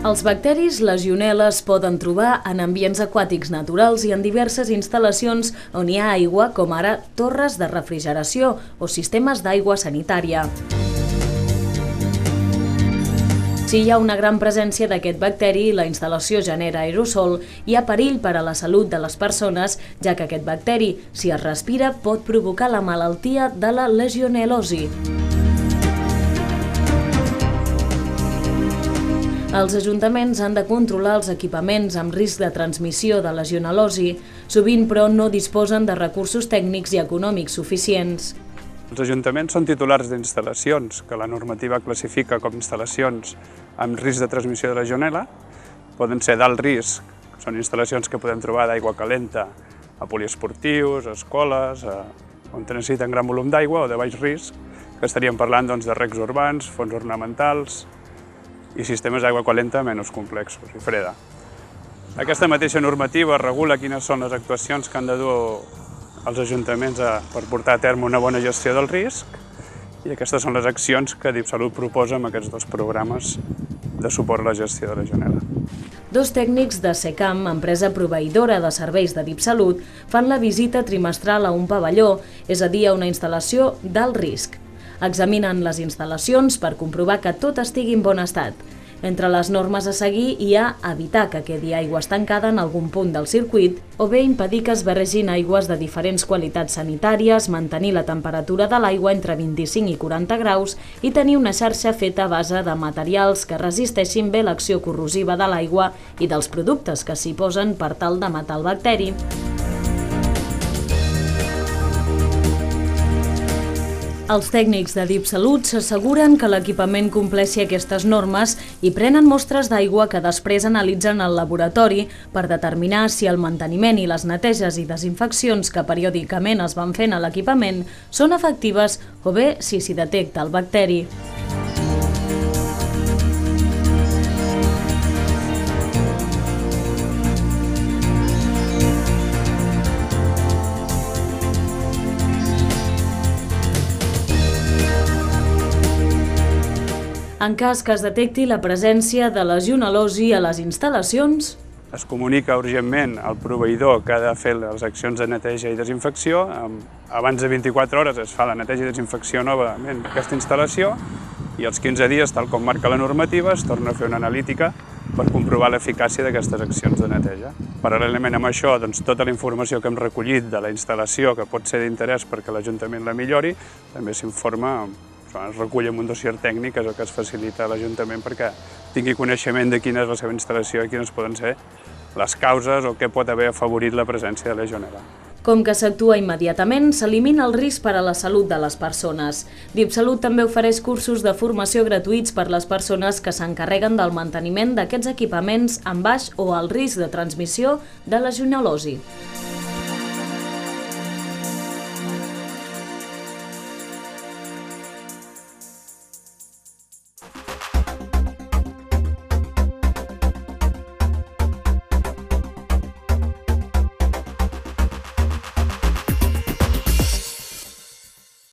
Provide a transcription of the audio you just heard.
Els bacteris Legionella es poden trobar en ambients aquàtics naturals i en diverses instal·lacions on hi ha aigua, com ara torres de refrigeració o sistemes d'aigua sanitària. Si hi ha una gran presència d'aquest bacteri i la instal·lació genera aerosol, hi ha perill per a la salut de les persones, ja que aquest bacteri, si es respira, pot provocar la malaltia de la legionel·losi. Els ajuntaments han de controlar els equipaments amb risc de transmissió de legionel·losi, sovint però no disposen de recursos tècnics i econòmics suficients. Els ajuntaments són titulars d'instal·lacions que la normativa classifica com instal·lacions amb risc de transmissió de legionel·la. Poden ser d'alt risc, són instal·lacions que podem trobar d'aigua calenta a poliesportius, a escoles, on necessiten gran volum d'aigua, o de baix risc, que estaríem parlant de recs urbans, fonts ornamentals i sistemes d'aigua calenta menys complexos i freda. Aquesta mateixa normativa regula quines són les actuacions que han de dur els ajuntaments per portar a terme una bona gestió del risc, i aquestes són les accions que DIPSalut proposa amb aquests dos programes de suport a la gestió de legionel·la. Dos tècnics de SECAM, empresa proveïdora de serveis de DIPSalut, fan la visita trimestral a un pavelló, és a dir, a una instal·lació d'alt risc. Examinen les instal·lacions per comprovar que tot estigui en bon estat. Entre les normes a seguir hi ha evitar que quedi aigua estancada en algun punt del circuit o bé impedir que es barregin aigües de diferents qualitats sanitàries, mantenir la temperatura de l'aigua entre 25 i 40 graus i tenir una xarxa feta a base de materials que resisteixin bé l'acció corrosiva de l'aigua i dels productes que s'hi posen per tal de matar el bacteri. Els tècnics de DIPSalut s'asseguren que l'equipament compleixi aquestes normes i prenen mostres d'aigua que després analitzen al laboratori per determinar si el manteniment i les neteges i desinfeccions que periòdicament es van fent a l'equipament són efectives o bé si s'hi detecta el bacteri. En cas que es detecti la presència de legionel·losi a les instal·lacions, es comunica urgentment al proveïdor que ha de fer les accions de neteja i desinfecció. Abans de 24 hores es fa la neteja i desinfecció novament d'aquesta instal·lació i als 15 dies, tal com marca la normativa, es torna a fer una analítica per comprovar l'eficàcia d'aquestes accions de neteja. Paral·lelament amb això, tota la informació que hem recollit de la instal·lació que pot ser d'interès perquè l'Ajuntament la millori, també s'informa. Es recull en un dossier tècnic, és el que es facilita a l'Ajuntament perquè tingui coneixement de quina és la seva instal·lació i quines poden ser les causes o què pot haver afavorit la presència de legionel·la. Com que s'actua immediatament, s'elimina el risc per a la salut de les persones. DIPSalut també ofereix cursos de formació gratuïts per a les persones que s'encarreguen del manteniment d'aquests equipaments amb baix o alt risc de transmissió de legionel·losi.